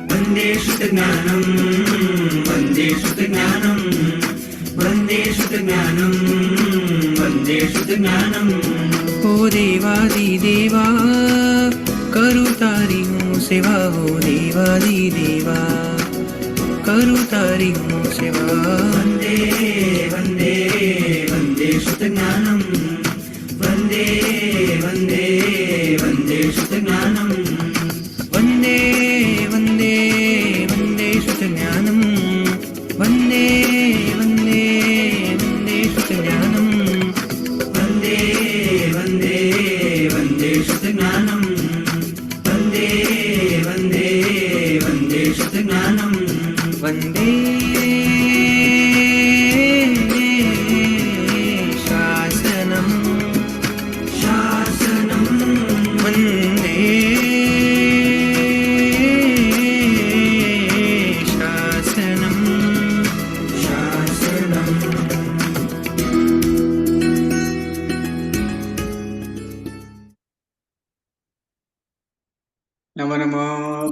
वन्दे श्रुतज्ञानं वन्दे श्रुतज्ञानं वन्दे श्रुतज्ञानं वन्दे श्रुतज्ञानं। हो देवादिदेवा करू तारी हूँ सेवा, हो देवादिदेवा करू तारी हूँ सेवा। वन्दे वन्दे वन्दे श्रुतज्ञानं वन्दे वन्दे वन्दे श्रुतज्ञानं। वन्दे वन्दे वन्दे श्रुतज्ञानं वन्दे वन्दे वन्दे श्रुतज्ञानं वन्दे वन्दे वन्दे श्रुतज्ञानं वन्दे वन्दे वन्दे श्रुतज्ञानं। वन्दे शासनं शासनं वन्दे नमो नमो।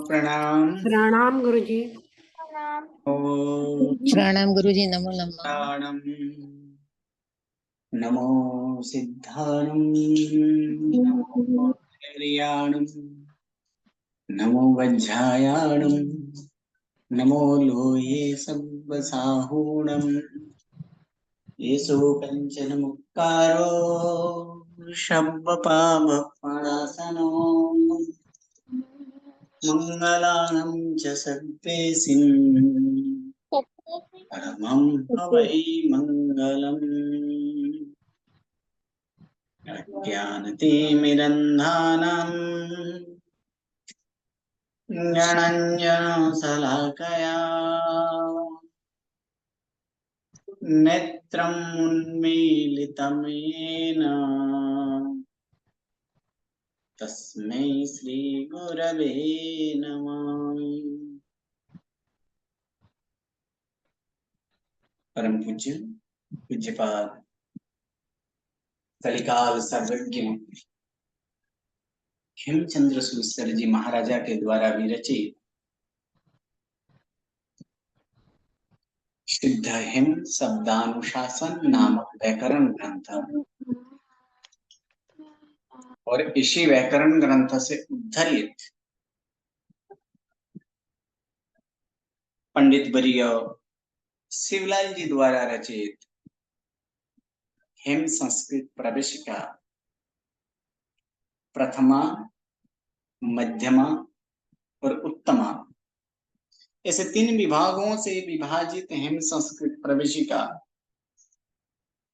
प्रणाम प्रणाम गुरुजी। प्रणाम गुरुजी। नमो नमः। प्रणाम। नमो सिद्धाणं नमो धैर्याणं नमो वज्रायाणं नमो लोये सब्बसाहूणं। येषु कञ्चन मुक्तारो शब्बपावपणासनो मंगलानं च सद्देशिन् परमं हवै मंगलम्। अज्ञानतिमिरन्धानां ज्ञानाञ्जनशलाकया नेत्रम् उन्मीलितं येन तस्मै श्री गुरवे नमः। परम पूज्य पूज्यपाद कलिकाल सर्वज्ञ हेमचंद्र सूस्तर जी महाराजा के द्वारा विरचित शुद्ध हेम शब्दानुशासन नामक व्याकरण ग्रंथ और इसी व्याकरण ग्रंथ से उद्धरित पंडित वर्य शिवलाल जी द्वारा रचित हेम संस्कृत प्रवेशिका प्रथमा, मध्यमा और उत्तमा ऐसे 3 विभागों से विभाजित हेम संस्कृत प्रवेशिका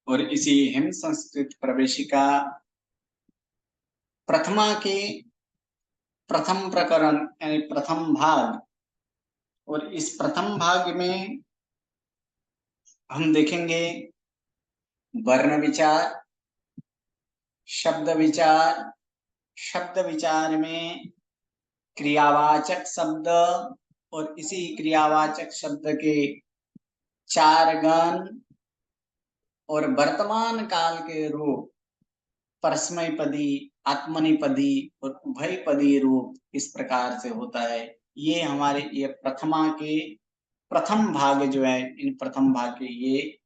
और इसी हेम संस्कृत प्रवेशिका प्रथमा के प्रथम प्रकरण यानी प्रथम भाग, और इस प्रथम भाग में हम देखेंगे वर्ण विचार, शब्द विचार, शब्द विचार में क्रियावाचक शब्द और इसी क्रियावाचक शब्द के 4 गण और वर्तमान काल के रूप परस्मैपदी, आत्मनेपदी और उभयपदी रूप इस प्रकार से होता है। ये हमारे ये प्रथमा के प्रथम भाग जो है, इन प्रथम भाग के ये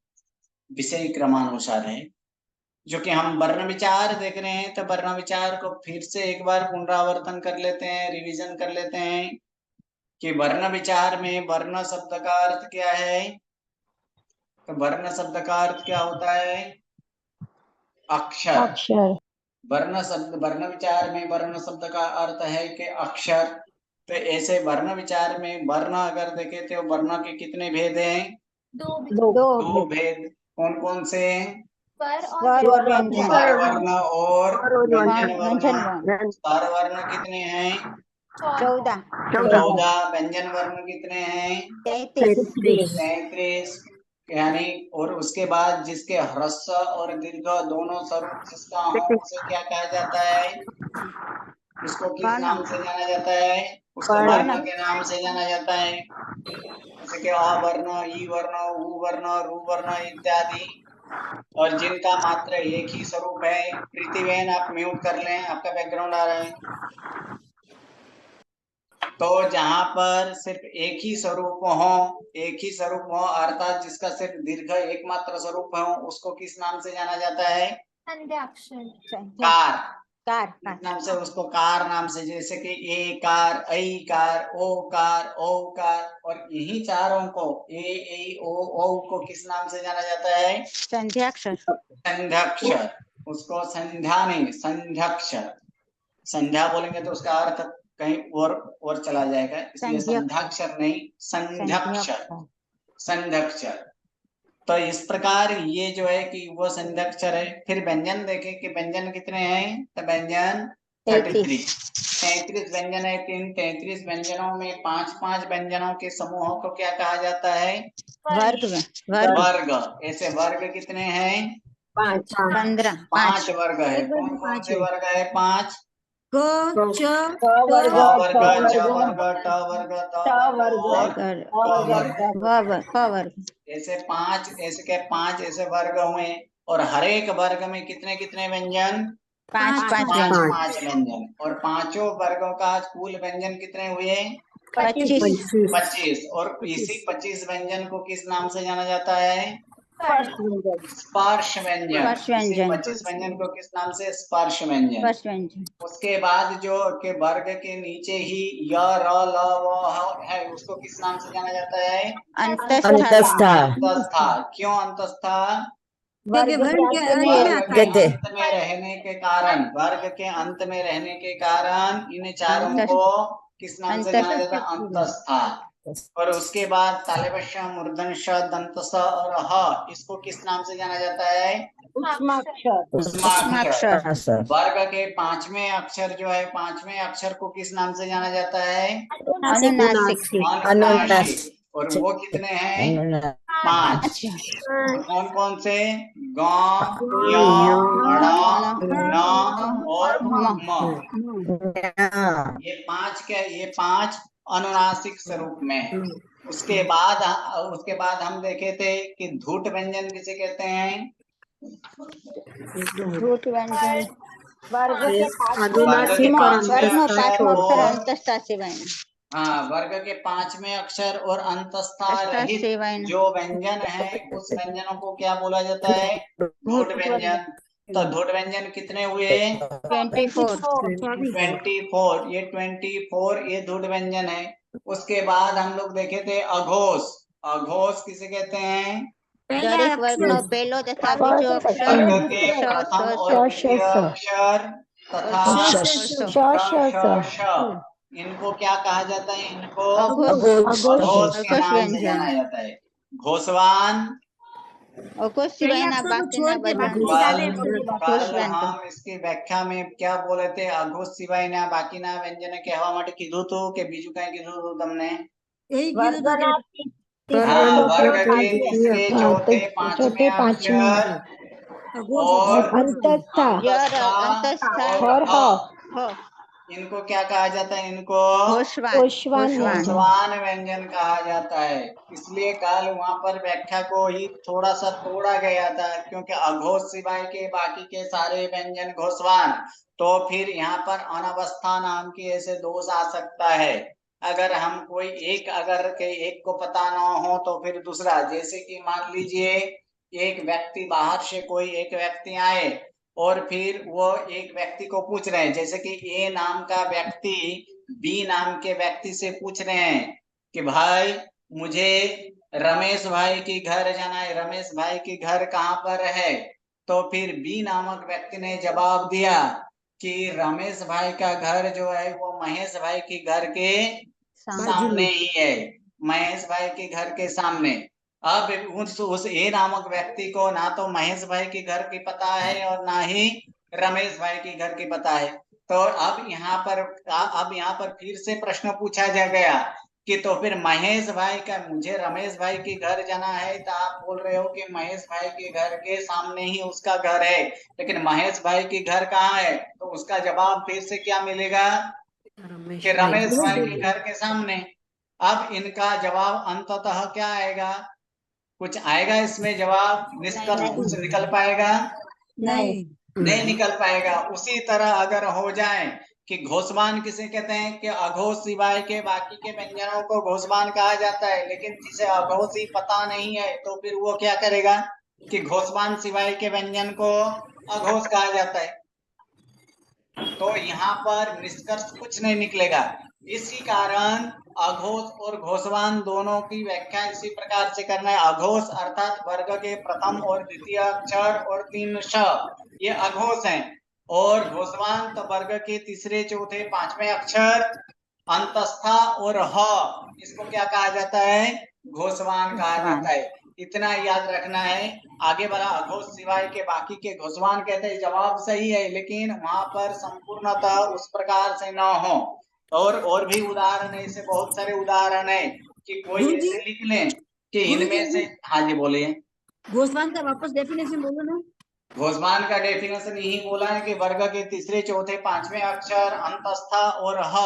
विषय क्रमानुसार है। जो कि हम वर्ण विचार देख रहे हैं, तो वर्ण विचार को फिर से एक बार पुनरावर्तन कर लेते हैं, रिवीजन कर लेते हैं कि वर्ण विचार में वर्ण शब्द का अर्थ क्या है। तो वर्ण शब्द का अर्थ क्या होता है? अक्षर। वर्ण विचार में वर्ण शब्द का अर्थ है कि अक्षर। तो ऐसे वर्ण विचार में वर्ण अगर देखे तो वर्ण के कितने भेद हैं? 2 भेद। कौन कौन से हैं? स्वर वर्ण और व्यंजन वर्ण। स्वर वर्ण कितने हैं? 14। व्यंजन वर्ण कितने हैं? 33। यानी और उसके बाद जिसके ह्रस्व और दीर्घ दोनों स्वरूप जिसका हो उसे क्या कहा जाता है? उसको किस नाम से जाना जाता है? उसको वर्ण के नाम से जाना जाता है। जैसे कि अ वर्ण, ई वर्ण, उ वर्ण, रू वर्ण इत्यादि। और जिनका मात्र एक ही स्वरूप है। प्रीति बहन आप म्यूट कर लें, आपका बैकग्राउंड आ रहा है। तो जहां पर सिर्फ एक ही स्वरूप हो, एक ही स्वरूप हो अर्थात जिसका सिर्फ दीर्घ एकमात्र स्वरूप हो, उसको किस नाम से जाना जाता है? कार। कार किस नाम से? उसको कार नाम से। जैसे कि ए कार, ऐ कार, ओ कार, ओ कार। और यही चारों को ए ऐ ओ को किस नाम से जाना जाता है? संध्याक्षर। संध्याक्षर। उसको संध्या नहीं, संध्याक्षर। संध्या बोलेंगे तो उसका अर्थ कहीं और चला जाएगा, इसलिए संध्याक्षर नहीं, संध्याक्षर। संध्याक्षर। तो इस प्रकार ये जो है कि वो संध्याक्षर है। फिर व्यंजन देखें कि व्यंजन कितने हैं? तो व्यंजन 33 व्यंजन है। इन 33 व्यंजनों में 5-5 व्यंजनों के समूहों को क्या कहा जाता है? वर्ग। ऐसे वर्ग कितने हैं? 15। 5 वर्ग है। कौन कौन से वर्ग है? 5। क च वर्ग, च वर्ग, ट वर्ग, त वर्ग और वर्ग। ऐसे 5 ऐसे के 5 ऐसे वर्ग हुए। और हर एक वर्ग में कितने कितने व्यंजन? 5 व्यंजन। और पांचों वर्गों का कुल व्यंजन कितने हुए? 25। और इसी 25 व्यंजन को किस नाम से जाना जाता है? स्पर्श व्यंजन। इसी 25 व्यंजन को किस नाम से? स्पर्श व्यंजन। उसके बाद जो के वर्ग के नीचे ही य र ल व ह है, उसको किस नाम से जाना जाता है? अंतस्था। क्यों अंतस्था? वर्ग के अंत में रहने के कारण, वर्ग के अंत में रहने के कारण इन चारों को किस नाम से जाना जाता है? अंतस्था। और उसके बाद तालव्य श, मूर्धन्य ष, दंत स और ह, इसको किस नाम से जाना जाता है? ऊष्माक्षर। वर्ग के 5वें अक्षर जो है, 5वें अक्षर को किस नाम से जाना जाता है? अनुनासिक। और वो कितने हैं? 5। कौन कौन से? ग, य, ण, न और म। ये 5 अनुनासिक स्वरूप में है। उसके बाद हम देखे थे कि धूट व्यंजन किसे कहते हैं? धूट व्यंजन वर्ग के 5वें अक्षर और हाँ, वर्ग के 5वें अक्षर और अंतस्था रहित जो व्यंजन है, उस व्यंजनों को क्या बोला जाता है? धूट व्यंजन। तो धूट व्यंजन कितने हुए? 24। ये 24 ये धूट व्यंजन है। उसके बाद हम लोग देखे थे अघोष। अघोष किसे कहते हैं? वर्ग के प्रथम और द्वितीय अक्षर तथा श, इनको क्या कहा जाता है? इनको अघोष के नाम से जाना जाता है। घोषवान। कल हम इसकी व्याख्या में क्या बोले थे? अघोष सिवाय ना बाकी ना व्यंजन कहवा माटे कीधु तो के बीजू कहीं कीधु तो तुमने? हाँ, वर्ग के तीसरे, चौथे, 5वें अक्षर और अंतस्था और ह, इनको क्या कहा जाता है? इनको घोषवान व्यंजन कहा जाता है। इसलिए कल वहां पर व्याख्या को ही थोड़ा सा तोड़ा गया था, क्योंकि अघोष सिवाय के बाकी के सारे व्यंजन घोषवान। तो फिर यहाँ पर अनवस्था नाम की ऐसे दोष आ सकता है। अगर हम कोई एक को पता ना हो तो फिर दूसरा, जैसे कि मान लीजिए एक व्यक्ति बाहर से कोई एक व्यक्ति आए और फिर वो एक व्यक्ति को पूछ रहे हैं, जैसे कि ए नाम का व्यक्ति बी नाम के व्यक्ति से पूछ रहे हैं कि भाई मुझे रमेश भाई की घर जाना है, रमेश भाई की घर कहाँ पर है? तो फिर बी नामक व्यक्ति ने जवाब दिया कि रमेश भाई का घर जो है वो महेश भाई के घर के सामने ही है, महेश भाई के घर के सामने। अब उस ए नामक व्यक्ति को ना तो महेश भाई के घर की पता है और ना ही रमेश भाई के घर की पता है। तो अब यहाँ पर फिर से प्रश्न पूछा जा गया कि तो फिर महेश भाई का, मुझे रमेश भाई के घर जाना है तो आप बोल रहे हो कि महेश भाई के घर के सामने ही उसका घर है, लेकिन महेश भाई के घर कहाँ है? तो उसका जवाब फिर से क्या मिलेगा कि रमेश भाई के घर के सामने। अब इनका जवाब अंततः क्या आएगा? कुछ आएगा इसमें जवाब, निष्कर्ष कुछ निकल पाएगा? नहीं। नहीं निकल पाएगा। उसी तरह अगर हो जाए कि घोषवान किसे कहते हैं कि अघोष सिवाय के बाकी के व्यंजनों को घोषवान कहा जाता है, लेकिन जिसे अघोष ही पता नहीं है तो फिर वो क्या करेगा कि घोषवान सिवाय के व्यंजन को अघोष कहा जाता है। तो यहाँ पर निष्कर्ष कुछ नहीं निकलेगा। इसी कारण अघोष और घोषवान दोनों की व्याख्या इसी प्रकार से करना है। अघोष अर्थात वर्ग के प्रथम और द्वितीय अक्षर और 3 श, ये अघोष हैं। और घोषवान तो वर्ग के तीसरे चौथे पांचवें अक्षर अंतस्था और ह, इसको क्या कहा जाता है? घोषवान कहा जाता है। इतना याद रखना है। आगे वाला अघोष सिवाय के बाकी के घोषवान कहते हैं, जवाब सही है, लेकिन वहां पर संपूर्णतः उस प्रकार से न हो। और भी उदाहरण है, ऐसे बहुत सारे उदाहरण है कि कोई ऐसे लिख लें कि इनमें से। हाँ जी बोलिए। घोषवान का वापस डेफिनेशन बोलो ना। घोषवान का डेफिनेशन यही बोला है कि वर्ग के तीसरे चौथे पांचवें अक्षर अंतस्था और ह,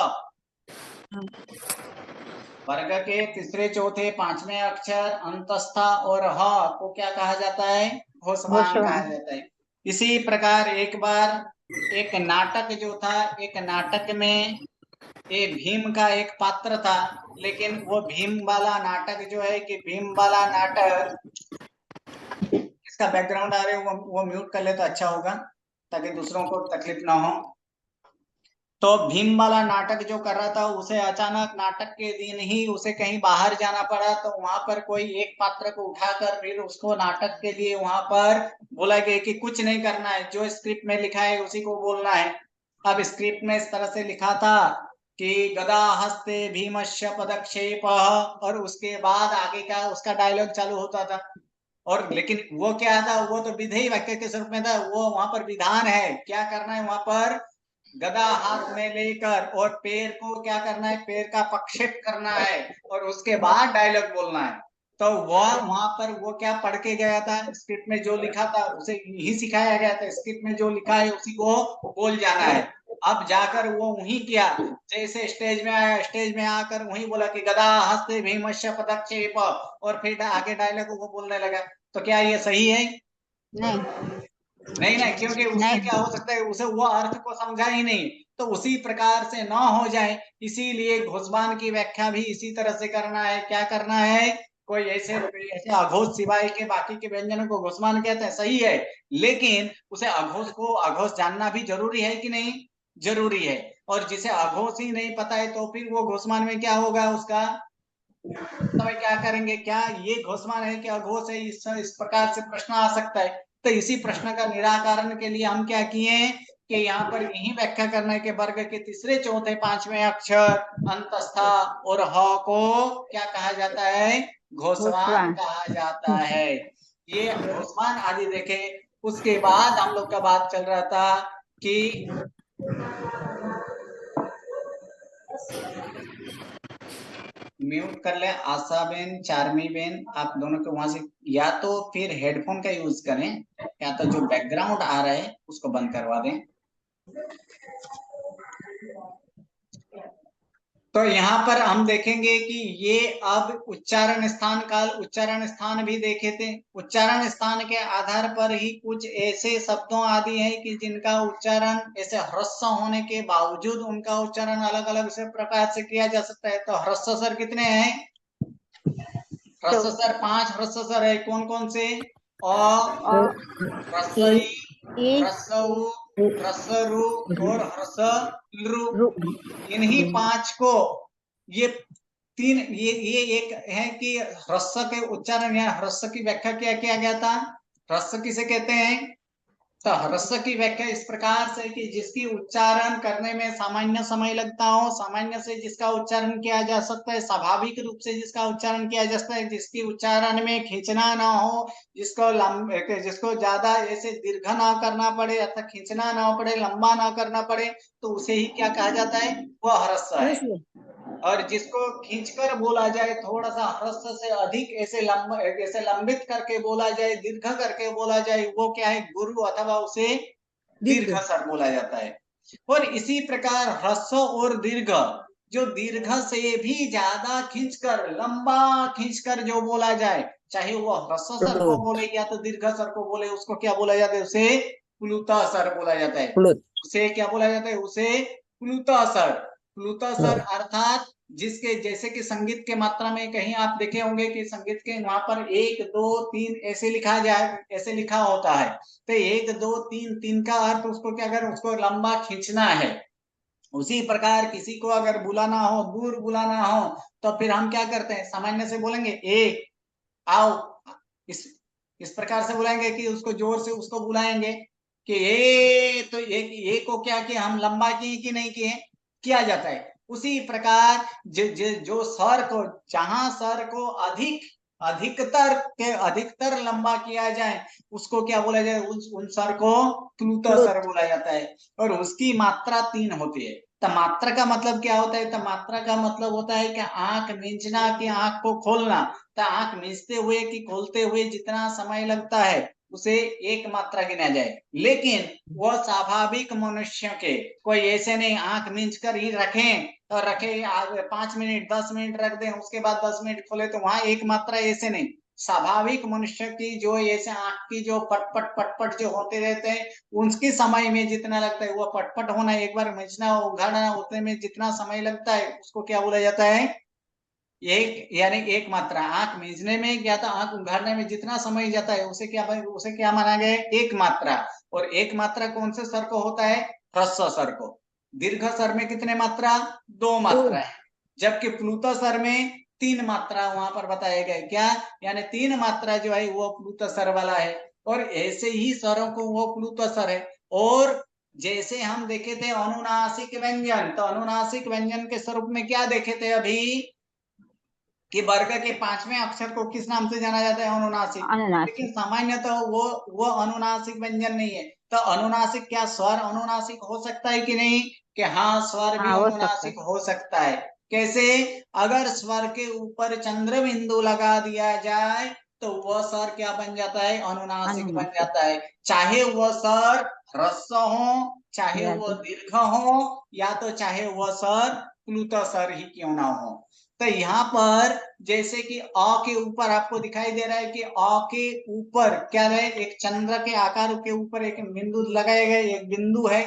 वर्ग के तीसरे चौथे पांचवें अक्षर अंतस्था और ह को क्या कहा जाता है? घोषवान कहा जाता है। इसी प्रकार एक बार एक नाटक जो था, एक नाटक में एक भीम का एक पात्र था, लेकिन वो भीम वाला नाटक जो है कि भीम वाला नाटक, इसका बैकग्राउंड आ रहे हो वो म्यूट कर ले तो अच्छा होगा ताकि दूसरों को तकलीफ ना हो। तो भीम वाला नाटक जो कर रहा था, उसे अचानक नाटक के दिन ही उसे कहीं बाहर जाना पड़ा, तो वहां पर कोई एक पात्र को उठाकर फिर उसको नाटक के लिए वहां पर बोला गया कि कुछ नहीं करना है, जो स्क्रिप्ट में लिखा है उसी को बोलना है। अब स्क्रिप्ट में इस तरह से लिखा था कि गदा हस्ते भीमस्य पदक्षेप, और उसके बाद आगे का उसका डायलॉग चालू होता था। और लेकिन वो क्या था, वो तो विधेय वाक्य के स्वरूप में था, वो वहां पर विधान है, क्या करना है वहां पर, गदा हाथ में लेकर और पैर को क्या करना है, पैर का प्रक्षेप करना है और उसके बाद डायलॉग बोलना है। तो वह वहां पर वो क्या पढ़ के गया था, स्क्रिप्ट में जो लिखा था उसे यही सिखाया गया था, स्क्रिप्ट में जो लिखा है उसी को बोल जाना है। अब जाकर वो वही किया, जैसे स्टेज में आया, स्टेज में आकर वही बोला कि गदा हस्ते भीमस्य पदक्षेप, और फिर आगे डायलॉग वो बोलने लगा। तो क्या ये सही है? नहीं नहीं, क्योंकि उसमें क्या हो सकता है, उसे वो अर्थ को समझा ही नहीं। तो उसी प्रकार से न हो जाए, इसीलिए घोषवान की व्याख्या भी इसी तरह से करना है। क्या करना है? कोई ऐसे अघोष सिवाय के बाकी के व्यंजनों को घोषवान कहते हैं, सही है, लेकिन उसे अघोष को अघोष जानना भी जरूरी है कि नहीं? जरूरी है। और जिसे अघोष ही नहीं पता है तो फिर वो घोषवान में क्या होगा उसका? तो क्या करेंगे, क्या ये घोषवान है कि अघोष है? इस प्रकार से प्रश्न आ सकता है। तो इसी प्रश्न का निराकरण के लिए हम क्या किए कि यहाँ पर यही व्याख्या करना है कि वर्ग के तीसरे चौथे पांचवें अक्षर अंतस्था और ह को क्या कहा जाता है? घोषवान कहा जाता है। ये घोषवान आदि देखे। उसके बाद हम लोग का बात चल रहा था कि म्यूट कर ले आशा बेन, चार्मी बेन, आप दोनों को वहां से या तो फिर हेडफोन का यूज करें, या तो जो बैकग्राउंड आ रहा है उसको बंद करवा दें। तो यहाँ पर हम देखेंगे कि ये अब उच्चारण स्थान काल, उच्चारण स्थान भी देखे थे। उच्चारण स्थान के आधार पर ही कुछ ऐसे शब्दों आदि हैं कि जिनका उच्चारण ऐसे ह्रस्व होने के बावजूद उनका उच्चारण अलग अलग से प्रकार से किया जा सकता है। तो ह्रस्व स्वर कितने हैं? ह्रस्व स्वर 5 ह्रस्व स्वर है। कौन कौन से? अ, ह्रस्व ई, ह्रस्व उ, ह्रस्व रु और ह्रस्व लृ। इन्हीं 5 को, ये तीन, ये एक है कि ह्रस्व के उच्चारण या ह्रस्व की व्याख्या क्या किया गया था। ह्रस्व किसे कहते हैं? तो ह्रस्व की व्याख्या इस प्रकार से कि जिसकी उच्चारण करने में सामान्य समय लगता हो, सामान्य से जिसका उच्चारण किया जा सकता है, स्वाभाविक रूप से जिसका उच्चारण किया जा सकता है, जिसकी उच्चारण में खींचना ना हो, जिसको ज्यादा ऐसे दीर्घ ना करना पड़े अर्थात खींचना ना पड़े, लंबा ना करना पड़े, तो उसे ही क्या कहा जाता है? वह ह्रस्व है। और जिसको खींचकर बोला जाए, थोड़ा सा ह्रस्व से अधिक ऐसे लंबित करके बोला जाए, दीर्घ करके बोला जाए, वो क्या है, गुरु अथवा उसे दीर्घ स्वर बोला जाता है। और इसी प्रकार ह्रस्व और दीर्घ, जो दीर्घ से भी ज्यादा खींचकर, लंबा खींचकर जो बोला जाए, चाहे वो ह्रस्व स्वर को बोले या तो दीर्घ स्वर को बोले, उसको क्या बोला जाता है, उसे प्लुत स्वर बोला जाता है। उसे क्या बोला जाता है, उसे प्लुत स्वर। प्लुत स्वर अर्थात जिसके, जैसे कि संगीत के मात्रा में कहीं आप देखे होंगे कि संगीत के वहां पर 1 2 3 ऐसे लिखा जाए, ऐसे लिखा होता है, तो 1 2 3 3 का अर्थ उसको क्या कर, उसको लंबा खींचना है। उसी प्रकार किसी को अगर बुलाना हो, दूर बुलाना हो, तो फिर हम क्या करते हैं, सामान्य से बोलेंगे एक आओ, इस प्रकार से बुलाएंगे कि उसको जोर से उसको बुलाएंगे कि ये, तो ये को क्या किया, हम लंबा किए कि नहीं किए, किया जाता है। उसी प्रकार जो स्वर को, जहां स्वर को अधिकतर लंबा किया जाए, उसको क्या बोला जाए, उन स्वर को प्लुत स्वर बोला जाता है। और उसकी मात्रा 3 होती है। तो मात्रा का मतलब क्या होता है, तो मात्रा का मतलब होता है कि आंख मींचना कि आंख को खोलना। तो आंख मींचते हुए कि खोलते हुए जितना समय लगता है, उसे एक मात्रा गिना जाए। लेकिन वह स्वाभाविक मनुष्य के, कोई ऐसे नहीं आंख मींच कर ही रखें और रखे 5 मिनट 10 मिनट रख दें, उसके बाद 10 मिनट खोले, तो वहां एक मात्रा ऐसे नहीं। स्वाभाविक मनुष्य की जो ऐसे आंख की जो पटपट जो होते रहते हैं, उसके समय में जितना लगता है, वो पटपट होना, एक बार मिंचना उघाड़ना, उतने में जितना समय लगता है, उसको क्या बोला जाता है, एक, यानी एक मात्रा। आंख मींचने में या तो आंख उघाड़ने में जितना समय जाता है, उसे क्या माना गया है, एक मात्रा। और एक मात्रा कौन से स्वर को होता है, ह्रस्व स्वर को। दीर्घ स्वर में कितने मात्रा, 2 मात्रा है। जबकि प्लुत स्वर में 3 मात्रा वहां पर बताए गए, क्या, यानी 3 मात्रा जो है वो प्लुत स्वर वाला है। और ऐसे ही स्वरों को वो प्लुत स्वर है। और जैसे हम देखे थे अनुनासिक व्यंजन, तो अनुनासिक व्यंजन के स्वरूप में क्या देखे थे अभी, कि वर्ग के 5वें अक्षर को किस नाम से जाना जाता है, अनुनासिक। लेकिन सामान्यतः वो अनुनासिक व्यंजन नहीं है। तो अनुनासिक, क्या स्वर अनुनासिक हो सकता है कि नहीं, कि हाँ, स्वर भी अनुनासिक हो सकता है। कैसे, अगर स्वर के ऊपर चंद्र बिंदु लगा दिया जाए, तो वह स्वर क्या बन जाता है, अनुनासिक बन जाता है। चाहे वह स्वर ह्रस्व हो, चाहे वह दीर्घ हो, या तो चाहे वह स्वर प्लुत स्वर ही क्यों ना हो। तो यहाँ पर जैसे कि अ के ऊपर आपको दिखाई दे रहा है कि अ के ऊपर क्या है, एक चंद्र के आकार के ऊपर एक बिंदु लगाया गया, एक बिंदु है,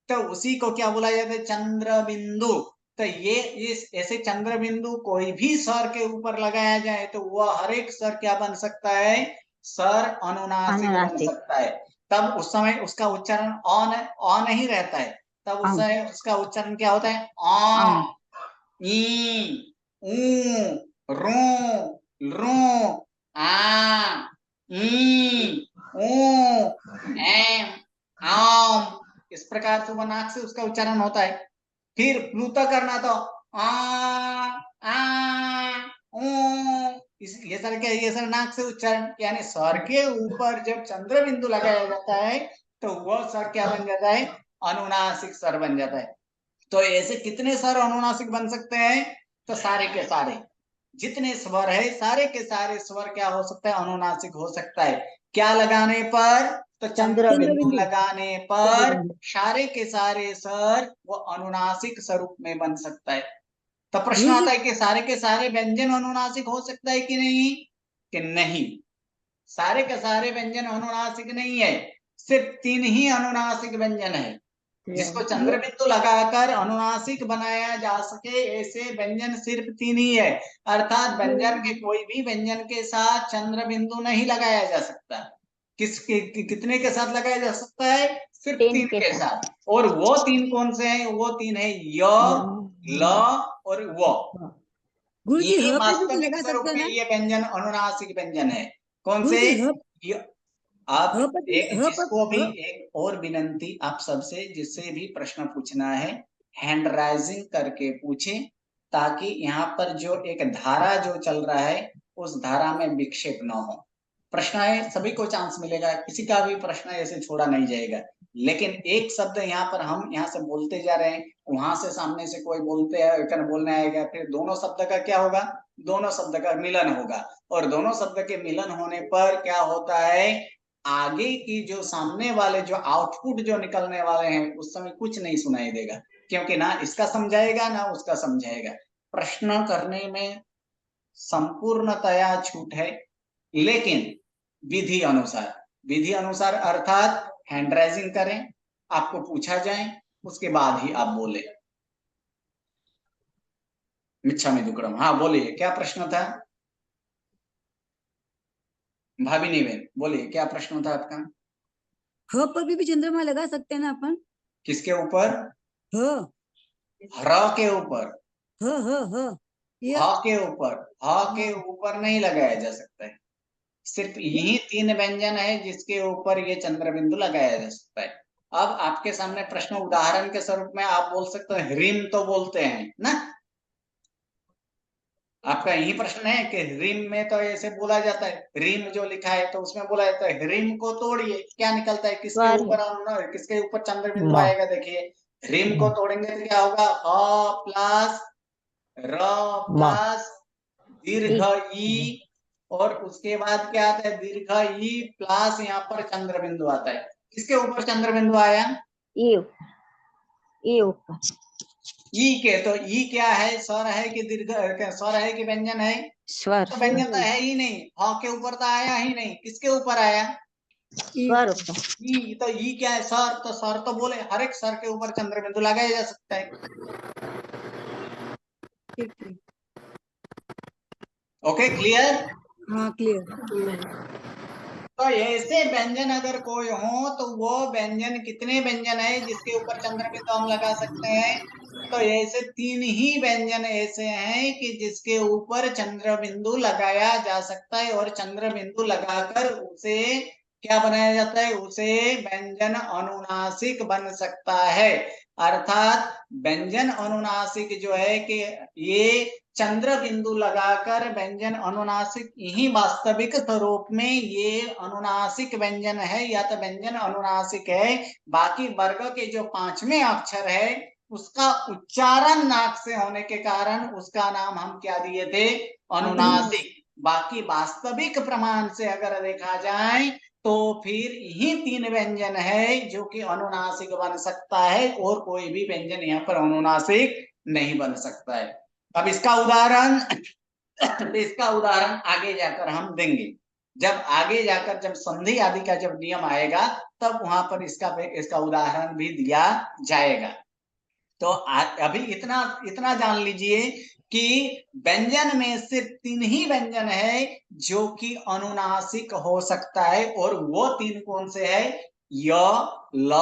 तो उसी को क्या बोला जाता है, चंद्र बिंदु। तो ये इस ऐसे चंद्र बिंदु कोई भी स्वर के ऊपर लगाया जाए, तो वह हर एक स्वर क्या बन सकता है, स्वर अनुनासिक बन सकता है। तब उस समय उसका उच्चारण अ नहीं रहता है, तब उस समय उसका उच्चारण क्या होता है, अ, ई, ऊ, रू, रू, आ, ई, ऊ, एम, आम, इस प्रकार से नाक से उसका उच्चारण होता है। फिर प्लुत करना तो ये सर क्या, ये सर नाक से उच्चारण, यानी स्वर के ऊपर जब चंद्र बिंदु लगाया जाता है, तो वह स्वर क्या बन जाता है, अनुनासिक स्वर बन जाता है। तो ऐसे कितने स्वर अनुनासिक बन सकते हैं, तो सारे के सारे जितने स्वर है, सारे के सारे स्वर क्या हो सकता है, अनुनासिक हो सकता है। क्या लगाने पर, तो चंद्र बिंदु लगाने पर सारे के सारे स्वर वो अनुनासिक स्वरूप में बन सकता है। तो प्रश्न आता है कि सारे के सारे व्यंजन अनुनासिक हो सकता है कि नहीं, कि नहीं, सारे के सारे व्यंजन अनुनासिक नहीं है। सिर्फ 3 ही अनुनासिक व्यंजन है, जिसको चंद्र बिंदु लगाकर अनुनासिक बनाया जा सके, ऐसे व्यंजन सिर्फ 3 ही है। अर्थात व्यंजन के कोई भी व्यंजन के साथ चंद्र बिंदु नहीं लगाया जा सकता। कितने के साथ लगाया जा सकता है, सिर्फ 3 के साथ। और वो 3 कौन से हैं, वो 3 है य, ल और व। ये वास्तविक स्वरूप में ये व्यंजन अनुनासिक व्यंजन है। कौन से, आप एक, जिसको भी एक और विनंती आप सबसे, जिससे भी प्रश्न पूछना है, हैंड राइजिंग करके पूछें, ताकि यहाँ पर जो एक धारा जो चल रहा है, उस धारा में विक्षेप न हो। प्रश्न है, सभी को चांस मिलेगा, किसी का भी प्रश्न ऐसे छोड़ा नहीं जाएगा। लेकिन एक शब्द यहाँ पर हम यहाँ से बोलते जा रहे हैं, वहां से सामने से कोई बोलने आएगा, फिर दोनों शब्द का क्या होगा, दोनों शब्द का मिलन होगा। और दोनों शब्द के मिलन होने पर क्या होता है, आगे की जो सामने वाले जो आउटपुट जो निकलने वाले हैं उस समय कुछ नहीं सुनाई देगा, क्योंकि ना इसका समझाएगा ना उसका समझाएगा। प्रश्न करने में संपूर्णतया छूट है, लेकिन विधि अनुसार, विधि अनुसार अर्थात हैंड राइजिंग करें, आपको पूछा जाए उसके बाद ही आप बोले। मिच्छामि दुक्कडम, हाँ बोलिए, क्या प्रश्न था? भाभी बहन बोलिए, क्या प्रश्न था आपका? ह पर भी चंद्रमा लगा सकते हैं ना अपन? किसके ऊपर? ह हर के ऊपर, ह ये ह के ऊपर, ह के ऊपर नहीं लगाया जा सकता है। सिर्फ यही 3 व्यंजन है जिसके ऊपर ये चंद्र बिंदु लगाया जा सकता है। अब आपके सामने प्रश्न उदाहरण के स्वरूप में आप बोल सकते हैं ह्रीम तो बोलते हैं ना, आपका यही प्रश्न है कि ह्रीम में तो ऐसे बोला जाता है, ह्रीम जो लिखा है तो उसमें बोला जाता है ह्रीम को तोड़िए, क्या निकलता है, किसके ऊपर किसके ऊपर चंद्र बिंदु आएगा? देखिए ह्रीम को तोड़ेंगे तो क्या होगा, अ प्लस र प्लस दीर्घ ई, और उसके बाद क्या आता है, दीर्घ ई प्लस यहाँ पर चंद्र बिंदु आता है। किसके ऊपर चंद्र बिंदु आया? ई ऊपर। ई के, तो ई क्या है, स्वर है कि दीर्घ, स्वर है कि व्यंजन है? स्वर। तो व्यंजन तो है ही नहीं, ह के ऊपर तो आया ही नहीं, किसके ऊपर आया? स्वर ऊपर। ई, तो ई क्या है, स्वर, तो स्वर तो बोले हर एक स्वर के ऊपर चंद्र बिंदु लगाया जा सकता है। Okay, clear? हाँ क्लियर। तो ऐसे व्यंजन अगर कोई हो तो वो व्यंजन, कितने व्यंजन है जिसके ऊपर चंद्र बिंदु हम लगा सकते हैं? तो ऐसे 3 ही व्यंजन ऐसे हैं कि जिसके ऊपर चंद्र बिंदु लगाया जा सकता है, और चंद्र बिंदु लगाकर उसे क्या बनाया जाता है, उसे व्यंजन अनुनासिक बन सकता है। अर्थात व्यंजन अनुनासिक जो है कि ये चंद्र बिंदु लगाकर व्यंजन अनुनासिक, यही वास्तविक स्वरूप में ये अनुनासिक व्यंजन है या तो व्यंजन अनुनासिक है। बाकी वर्ग के जो 5वें अक्षर है उसका उच्चारण नाक से होने के कारण उसका नाम हम क्या दिए थे, अनुनासिक। बाकी वास्तविक प्रमाण से अगर देखा जाए तो फिर यही 3 व्यंजन है जो कि अनुनासिक बन सकता है, और कोई भी व्यंजन यहाँ पर अनुनासिक नहीं बन सकता है। अब इसका उदाहरण आगे जाकर हम देंगे, जब आगे जाकर जब संधि आदि का जब नियम आएगा तब वहां पर इसका उदाहरण भी दिया जाएगा। तो अभी इतना जान लीजिए कि व्यंजन में सिर्फ 3 ही व्यंजन है जो कि अनुनासिक हो सकता है, और वो 3 कौन से है, य, ल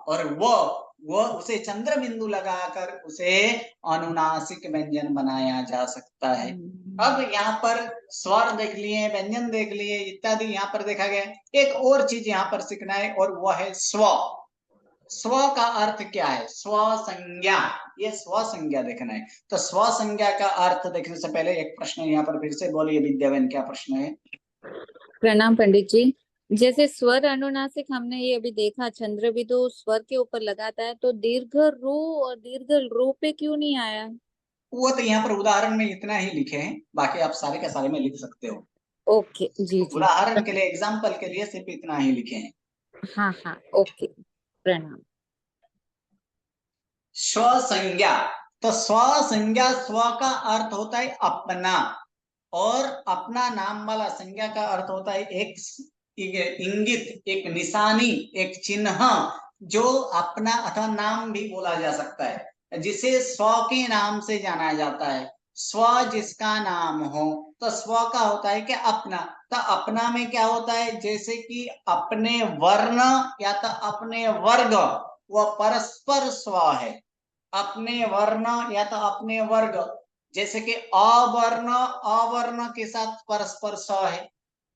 और वो उसे चंद्र बिंदु लगाकर उसे अनुनासिक व्यंजन बनाया जा सकता है। अब यहाँ पर स्वर देख लिए, व्यंजन देख लिए, इत्यादि यहाँ पर देखा गया। एक और चीज यहाँ पर सीखना है और वह है स्व। स्व का अर्थ क्या है, स्व संज्ञा, ये स्व संज्ञा देखना है। तो स्व संज्ञा का अर्थ देखने से पहले एक प्रश्न यहाँ पर फिर से बोलिए विद्याबेन, क्या प्रश्न है? प्रणाम पंडित जी। जैसे स्वर अनुनासिक हमने ये अभी देखा, चंद्र बिंदु स्वर के ऊपर लगाता है, तो दीर्घ रू और दीर्घ रू पे क्यों नहीं आया? वो तो यहाँ पर उदाहरण में इतना ही लिखे हैं, बाकी आप सारे का सारे में लिख सकते हो। ओके जी जी। उदाहरण के लिए, एग्जाम्पल के लिए सिर्फ इतना ही लिखे हैं। हाँ हाँ ओके, प्रणाम। स्व संज्ञा, तो स्व संज्ञा, स्व का अर्थ होता है अपना, और अपना नाम वाला संज्ञा का अर्थ होता है एक इंगित, एक निशानी, एक चिन्ह, जो अपना अथवा नाम भी बोला जा सकता है, जिसे स्व के नाम से जाना जाता है। स्व जिसका नाम हो, तो स्व का होता है कि अपना। तो अपना में क्या होता है, जैसे कि अपने वर्ण या तो अपने वर्ग, वह परस्पर स्व है। अपने वर्ण या तो अपने वर्ग, जैसे कि अवर्ण के साथ परस्पर स है,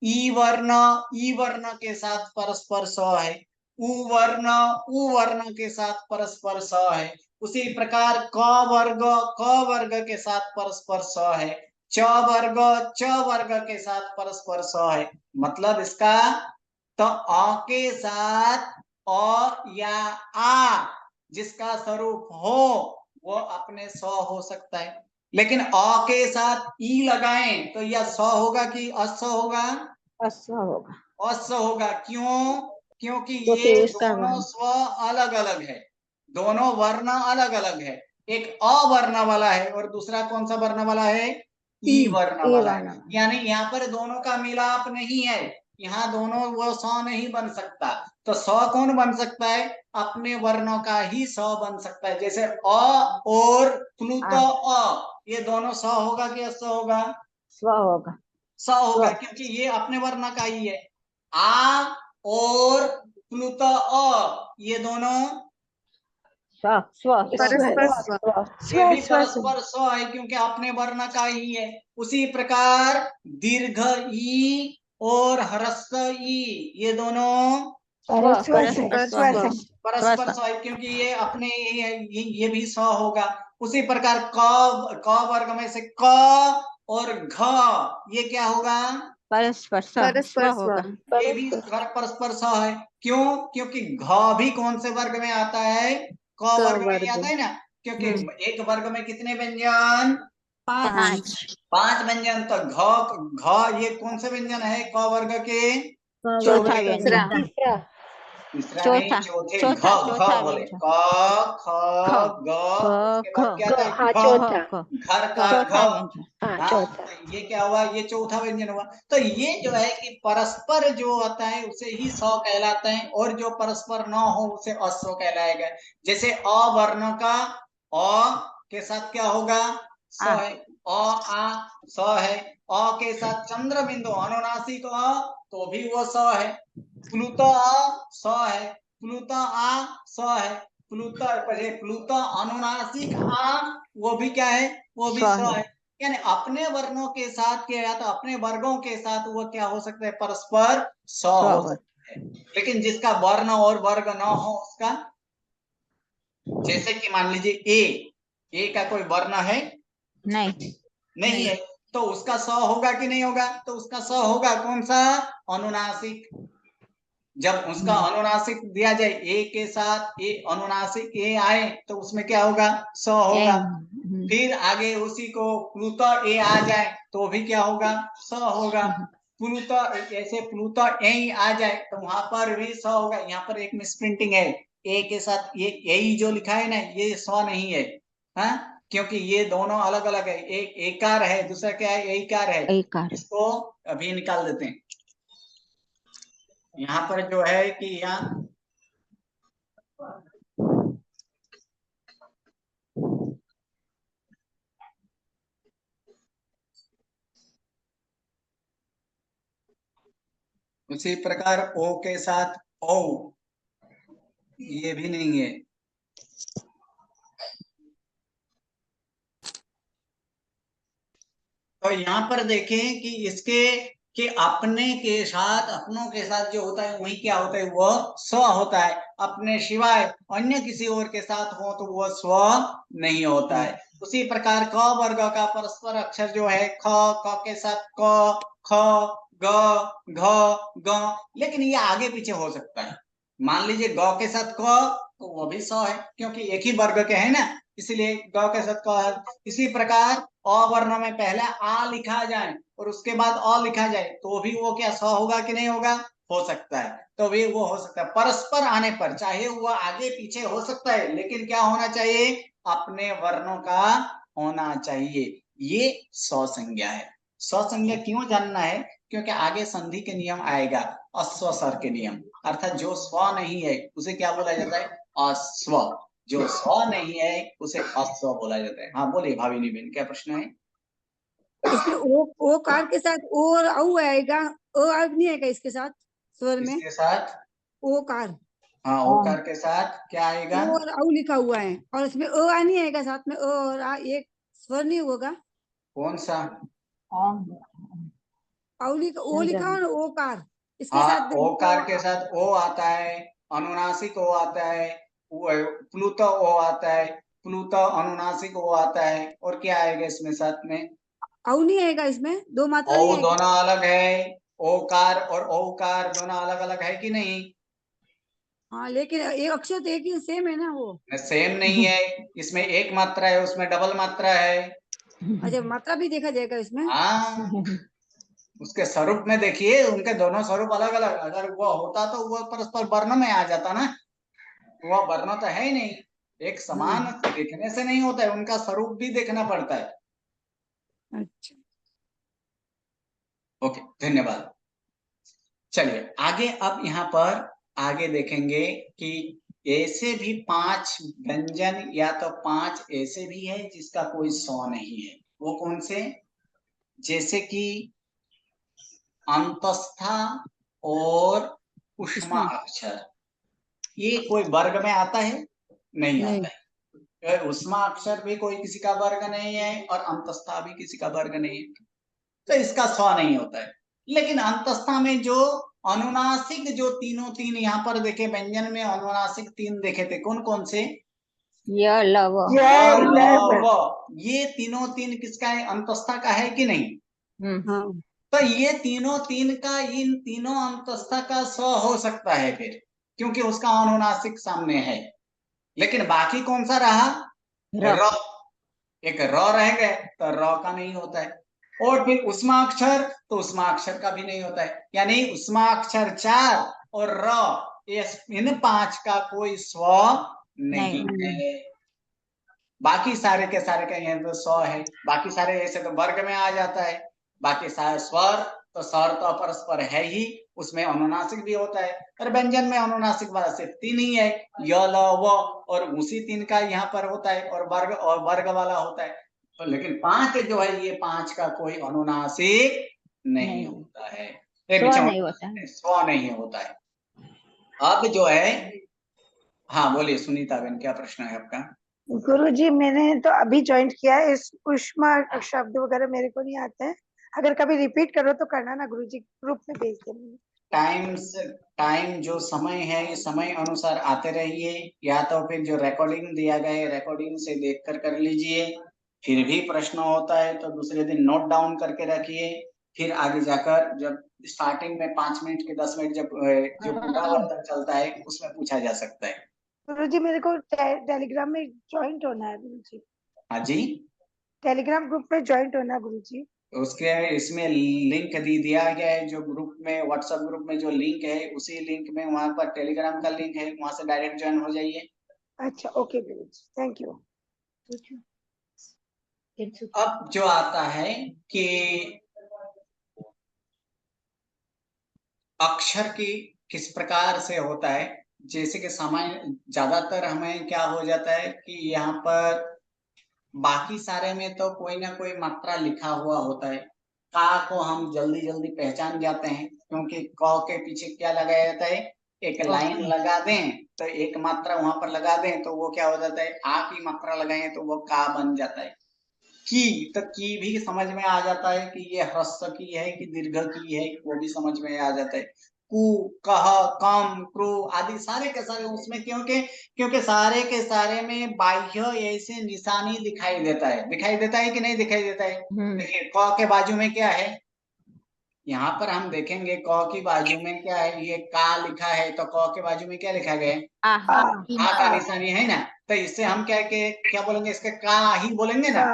ई वर्ण के साथ परस्पर स है, उ वर्ण के साथ परस्पर स है। उसी प्रकार क वर्ग के साथ परस्पर स है, च वर्ग के साथ परस्पर स है। मतलब इसका, तो अ के साथ अ या आ जिसका स्वरूप हो वो अपने स हो सकता है, लेकिन अ के साथ ई लगाएं तो यह स होगा कि अस होगा? अश्व होगा, अस होगा। क्यों? क्योंकि क्योंकि ये इसका दोनों वर्ण स्व अलग अलग है, दोनों वर्ण अलग अलग है। एक अ वर्ण वाला है और दूसरा कौन सा वर्ण वाला है? ई वर्ण ई वाला है। वर्ण। यानी यहाँ पर दोनों का मिलाप नहीं है, यहाँ दोनों वो स नहीं बन सकता। तो स कौन बन सकता है? अपने वर्णों का ही स बन सकता है। जैसे अ और प्लुत अ, ये दोनों स होगा कि अस होगा? स्व होगा, स होगा, स्व। क्योंकि ये अपने वर्ण का ही है। आ और प्लुत अ, ये दोनों स्व स्व परस्पर स्व। ये भी परस्पर स्व है, क्योंकि अपने वर्ण का ही है। उसी प्रकार दीर्घ ई और ह्रस्व ई, ये दोनों परस्पर स्व। स्व। परस्पर स्व है, क्योंकि ये अपने ही है, ये भी स्व होगा। उसी प्रकार क वर्ग में से क और घ, ये क्या होगा? परस्पर स्व परस्पर स्व। होगा, ये भी परस्पर स्व है। क्यों? क्योंकि घ भी कौन से वर्ग में आता है? क वर्ग में ही आता है ना, क्योंकि एक वर्ग में कितने व्यंजन? 5 5 व्यंजन। तो घ ये कौन से व्यंजन है क वर्ग के? चौथा चौथे। तीसरा। व्यंजन, तीसरा नहीं, चौथे। घ चौथा बोले व्यंजन, क ख ख ग, ख उसके बाद क्या आता है? ख घ, ख घर का चौथा घ। व्यंजन। हाँ, तो ये क्या हुआ? ये चौथा व्यंजन हुआ। तो ये जो है कि परस्पर जो होता है उसे ही स कहलाता है, और जो परस्पर न हो उसे अस्व कहलाएगा। जैसे अ वर्ण का अ के साथ क्या होगा? स आ। है। आ स है। अ के साथ चंद्र बिंदु अनुनासिक अ, तो भी वो स है। प्लुत अ स है। प्लुत आ स है। प्लुत अनुनासिक आ, वो भी क्या है? वो भी स्व स है। है। यानी अपने वर्णों के साथ किया जाता, अपने वर्गों के साथ वो क्या हो सकता है? परस्पर स हो सकता है। लेकिन जिसका वर्ण और वर्ग न हो उसका, जैसे कि मान लीजिए ए का कोई वर्ण है? नहीं, नहीं है। तो उसका स होगा कि नहीं होगा? तो उसका स होगा कौन सा? अनुनासिक। जब उसका अनुनासिक दिया जाए, ए के साथ ए अनुनासिक ए आए तो उसमें क्या होगा? स होगा। फिर आगे उसी को प्लुत ए आ जाए तो भी क्या होगा? स होगा। प्लुत ऐसे प्लुत ए आ जाए तो वहां पर भी स होगा। यहाँ पर एक मिसप्रिंटिंग है, ए के साथ ये यही जो लिखा है ना, ये स नहीं है। हाँ, क्योंकि ये दोनों अलग अलग है। एक एकार है, दूसरा क्या है? एकार है। एकार। इसको अभी निकाल देते हैं। यहाँ पर जो है कि यहाँ उसी प्रकार ओ के साथ ओ, ये भी नहीं है। तो यहाँ पर देखें कि इसके कि अपने के साथ, अपनों के साथ जो होता है वही क्या होता है? वह स्व होता है। अपने सिवाय अन्य किसी और के साथ हो तो वह स्व नहीं होता है। उसी प्रकार क वर्ग का परस्पर अक्षर जो है ख के साथ क, ख, ग, घ, ग, लेकिन ये आगे पीछे हो सकता है। मान लीजिए ग के साथ क, तो वो भी स है, क्योंकि एक ही वर्ग के है ना, इसलिए ग के साथ क है। इसी प्रकार अ वर्ण में पहले आ लिखा जाए और उसके बाद अ लिखा जाए तो भी वो क्या स होगा कि नहीं होगा? हो सकता है। तो भी वो हो सकता है। परस्पर आने पर चाहे वो आगे पीछे हो सकता है, लेकिन क्या होना चाहिए? अपने वर्णों का होना चाहिए। ये स्वसंज्ञा है। स्वसंज्ञा क्यों जानना है? क्योंकि आगे संधि के नियम आएगा, अश्व सर के नियम। अर्थात जो स्व नहीं है उसे क्या बोला जाता है? अश्व। जो स्व नहीं है उसे अश्व बोला जाता है। हाँ बोलिए भाविनी बहन, क्या प्रश्न है? इसमें ओ कार के साथ ओ और औ आएगा, नहीं आएगा इसके साथ स्वर में? इसके साथ ओ कार, हाँ, ओकार के साथ क्या आएगा? ओ और औ लिखा हुआ है और इसमें नहीं आएगा साथ में, और एक स्वर नहीं होगा। कौन सा? ओ लिखा और ओ कार इसके हाँ, साथ ओकार के साथ ओ आता है, अनुनासिक ओ आता है, प्लुत ओ आता है, प्लुत अनुनासिक ओ आता है, और क्या आएगा इसमें साथ में? औ नहीं आएगा इसमें, दो मात्रा नहीं ओ आएगी। दोनों अलग है। ओकार और ओकार दोनों अलग अलग है कि नहीं? हाँ लेकिन एक अक्षर तो एक ही सेम है ना वो। सेम नहीं है, इसमें एक मात्रा है, उसमें डबल मात्रा है। अच्छा मात्रा भी देखा जाएगा इसमें। हाँ, उसके स्वरूप में देखिए, उनके दोनों स्वरूप अलग अलग। अगर वो होता तो वो परस्पर वर्ण में आ जाता ना, वो वर्ण तो है ही नहीं। एक समान देखने से नहीं होता है, उनका स्वरूप भी देखना पड़ता है। अच्छा ओके, धन्यवाद। चलिए आगे, अब यहाँ पर आगे देखेंगे कि ऐसे भी 5 व्यंजन या तो 5 ऐसे भी है जिसका कोई स्व नहीं है। वो कौन से? जैसे कि अंतस्था और उष्मा अक्षर, ये कोई वर्ग में आता है? नहीं नहीं। आता है। उष्मा अक्षर भी कोई किसी का वर्ग नहीं है और अंतस्था भी किसी का वर्ग नहीं है, तो इसका स्व नहीं होता है। लेकिन अंतस्था में जो अनुनासिक जो तीनों तीन यहाँ पर देखे, व्यंजन में अनुनासिक 3 देखे थे, कौन कौन से? य लव ये तीनों तीन किसका है? अंतस्था का है कि नहीं? हाँ तो ये तीनों तीन का, इन तीनों अंतस्था का स्व हो सकता है फिर, क्योंकि उसका अनुनासिक सामने है। लेकिन बाकी कौन सा रहा? र। एक र रह गए तो र का नहीं होता है। और फिर उष्मा अक्षर, तो उष्मा अक्षर का भी नहीं होता है। यानी उष्मा अक्षर 4 और र, इन 5 का कोई स्व नहीं है। बाकी सारे के सारे का यहाँ तो स्व है। बाकी सारे ऐसे तो वर्ग में आ जाता है। बाकी सारे स्वर, तो स्वर तो परस्पर है ही, उसमें अनुनासिक भी होता है। और व्यंजन में अनुनासिक वाला सिर्फ 3 ही है, य ल व, और उसी 3 का यहाँ पर होता है, और वर्ग वाला होता है। तो लेकिन 5 जो है, ये 5 का कोई अनुनासिक नहीं होता है। स्व नहीं होता है। स्व नहीं होता है। अब जो है, हाँ बोलिए सुनीता बहन, क्या प्रश्न है आपका? गुरुजी मैंने तो अभी ज्वाइन किया है, इस उष्मा शब्द वगैरह मेरे को नहीं आते हैं। अगर कभी रिपीट करो तो करना ना गुरुजी, ग्रुप में भेज देना। टाइम जो समय है, इस समय अनुसार आते रहिए, या तो फिर जो रिकॉर्डिंग दिया गया है रिकॉर्डिंग से देखकर कर लीजिए। फिर भी प्रश्न होता है तो दूसरे दिन नोट डाउन करके रखिए। फिर आगे जाकर जब स्टार्टिंग में 5 मिनट के 10 मिनट जब जो पुनरावर्तन चलता है उसमें पूछा जा सकता है। गुरुजी मेरे को टेलीग्राम में ज्वाइंट होना है गुरुजी। हाँ जी, टेलीग्राम ग्रुप में ज्वाइंट होना है गुरुजी। उसके इसमें लिंक दिया गया है, जो ग्रुप में, व्हाट्सएप ग्रुप में जो लिंक है, उसी लिंक में वहां पर टेलीग्राम का लिंक है, वहां से डायरेक्ट ज्वाइन हो जाइए। अच्छा ओके गुरुजी, थैंक यू। अब जो आता है कि अक्षर की किस प्रकार से होता है, जैसे कि समय ज्यादातर हमें क्या हो जाता है कि यहाँ पर बाकी सारे में तो कोई ना कोई मात्रा लिखा हुआ होता है। का को हम जल्दी जल्दी पहचान जाते हैं, क्योंकि क के पीछे क्या लगाया जाता है? एक लाइन लगा दें तो एक मात्रा वहां पर लगा दें तो वो क्या हो जाता है? आ की मात्रा लगाएं तो वो का बन जाता है। की, तो की भी समझ में आ जाता है कि ये ह्रस्व की है कि दीर्घ की है, वो भी समझ में आ जाता है। कु, कह, कम, क्रू आदि सारे के सारे उसमें, क्योंकि क्योंकि सारे के सारे में बाह्य ऐसे निशानी दिखाई देता है कि नहीं दिखाई देता है? देखिए क के बाजू में क्या है? यहाँ पर हम देखेंगे क की बाजू में क्या है? ये का लिखा है, तो क के बाजू में क्या लिखा गया है? आ आ का निशानी है ना, तो इससे हम क्या बोलेंगे? इसके का ही बोलेंगे ना।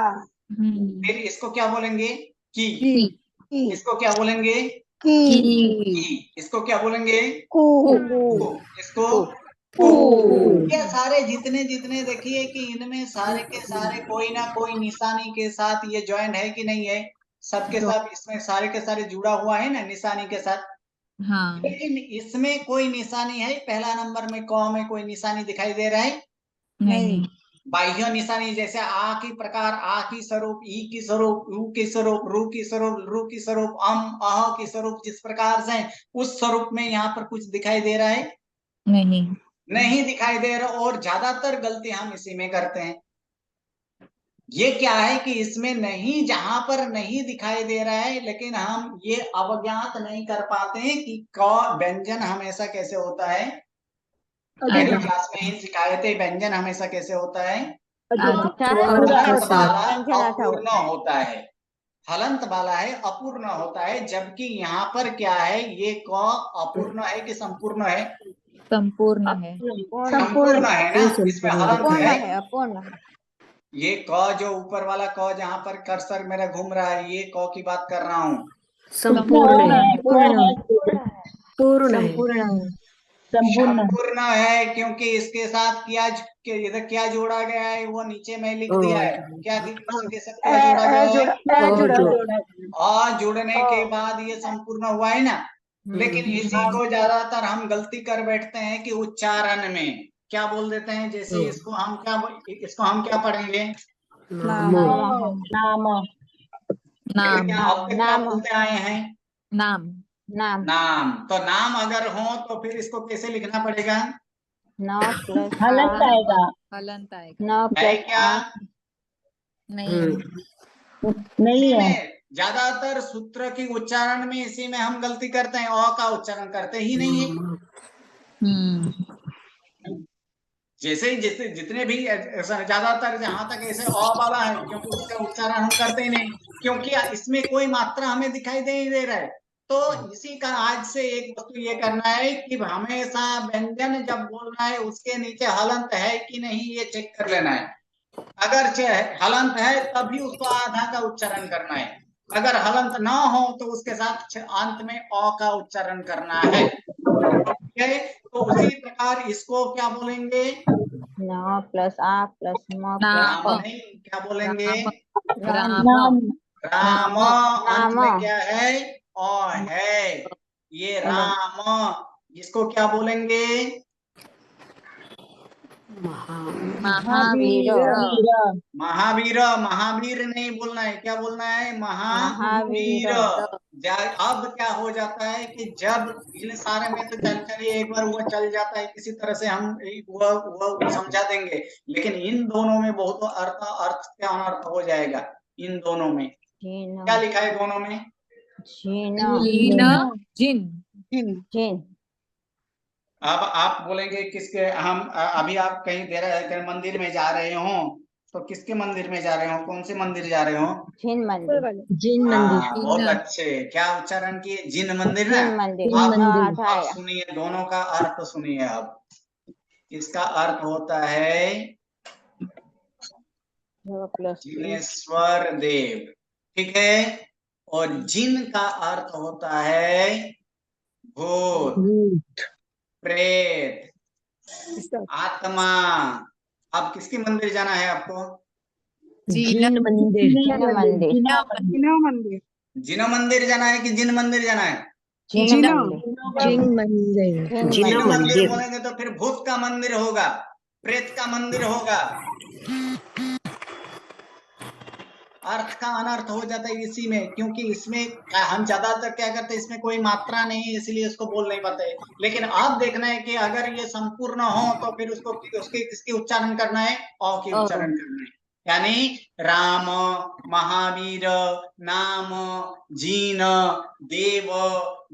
फिर इसको क्या बोलेंगे? की। इसको क्या बोलेंगे? इसको क्या बोलेंगे? इसको ये सारे जितने जितने देखिए कि इनमें सारे के सारे कोई ना कोई निशानी के साथ ये ज्वाइंट है कि नहीं है? सबके साथ इसमें सारे के सारे जुड़ा हुआ है ना निशानी के साथ। हाँ। लेकिन इसमें कोई निशानी है? पहला नंबर में क में कोई निशानी दिखाई दे रहा है? नहीं। बाह्य निशानी, जैसे आ की प्रकार, आ की स्वरूप, ई की स्वरूप, ऊ की स्वरूप, रू की स्वरूप, रू की स्वरूप, अह की स्वरूप, जिस प्रकार से उस स्वरूप में यहाँ पर कुछ दिखाई दे रहा है? नहीं दिखाई दे रहा। और ज्यादातर गलती हम इसी में करते हैं। ये क्या है कि इसमें नहीं, जहां पर नहीं दिखाई दे रहा है, लेकिन हम ये अवज्ञात नहीं कर पाते हैं कि क व्यंजन हमेशा कैसे होता है। पहली क्लास में ही सिखाए थे, व्यंजन हमेशा कैसे होता है? हलंत वाला अपूर्ण होता है। हलंत वाला है, अपूर्ण होता है। जबकि यहाँ पर क्या है? ये क अपूर्ण है कि संपूर्ण है? संपूर्ण है। संपूर्ण है ना, इसमें हलंत अपूर्ण है। है, अपूर्ण है। ये क जो ऊपर वाला क जहाँ पर कर्सर मेरा घूम रहा है, ये क की बात कर रहा हूँ। संपूर्ण है, पूर्ण है, संपूर्ण है, क्योंकि इसके साथ क्या इधर क्या जोड़ा गया है वो नीचे में लिख दिया है। क्या इसके साथ क्या जोड़ा गया है? और जुड़ने के बाद ये संपूर्ण हुआ है ना। लेकिन इसी को ज्यादातर हम गलती कर बैठते हैं कि उच्चारण में क्या बोल देते हैं। जैसे इसको हम क्या पढ़ेंगे? नाम। क्या अब तक क्या बोलते आए हैं? नाम। नाम। नाम। तो नाम अगर हो तो फिर इसको कैसे लिखना पड़ेगा? न प्लस हलंत आएगा। हलंत आएगा। न है प्लस क्या? नहीं है। इसी में ज्यादातर सूत्र की उच्चारण में इसी में हम गलती करते हैं, अ का उच्चारण करते ही नहीं है। जैसे जैसे जितने भी ज्यादातर जहां तक ऐसे अ वाला है, क्योंकि उसका उच्चारण हम करते ही नहीं, क्योंकि इसमें कोई मात्रा हमें दिखाई नहीं दे रहा है। तो इसी का आज से एक वस्तु ये करना है कि हमेशा व्यंजन जब बोलना है उसके नीचे हलंत है कि नहीं ये चेक कर लेना है। अगर हलंत है तभी उसको आधा का उच्चारण करना है। अगर हलंत ना हो तो उसके साथ अंत में अ का उच्चारण करना है। ठीक है, तो उसी प्रकार इसको क्या बोलेंगे? न प्लस आ प्लस म प्लस राम प। नहीं, क्या बोलेंगे? राम। राम। अंत में राम। क्या है? अ है। ये राम, इसको क्या बोलेंगे? महावीर। महावीर। महावीर नहीं बोलना है, क्या बोलना है? महावीर। अब क्या हो जाता है कि जब इन सारे में तो चलिए एक बार वो चल जाता है, किसी तरह से हम वो समझा देंगे। लेकिन इन दोनों में बहुत अर्थ क्या अनर्थ हो जाएगा। इन दोनों में क्या लिखा है? दोनों में जिन। अब आप बोलेंगे किसके? हम अभी आप कहीं दे रहे हैं मंदिर में जा रहे हो, तो किसके मंदिर में जा रहे हो? कौन से मंदिर जा रहे हो? जिन मंदिर। बहुत अच्छे। क्या उच्चारण किए? जिन मंदिर ना। जिन मंदिर। अब सुनिए, दोनों का अर्थ सुनिए। अब इसका अर्थ होता है जिनेश्वर देव, ठीक है। और जिन का अर्थ होता है भूत, प्रेत, आत्मा। अब किसके मंदिर जाना है आपको? जिन मंदिर। जिनो मंदिर जाना है कि जिन मंदिर जाना है? जिन मंदिर। जिनो मंदिर बोलेंगे तो फिर भूत का मंदिर होगा, प्रेत का मंदिर होगा। अर्थ का अनर्थ हो जाता है इसी में, क्योंकि इसमें हम ज्यादातर क्या करते हैं, इसमें कोई मात्रा नहीं है इसलिए इसको बोल नहीं पाते। लेकिन आप देखना है कि अगर ये संपूर्ण हो तो फिर उसको उसके किसकी उच्चारण करना है? अ की उच्चारण करना है। यानी राम, महावीर, नाम, जीन, देव,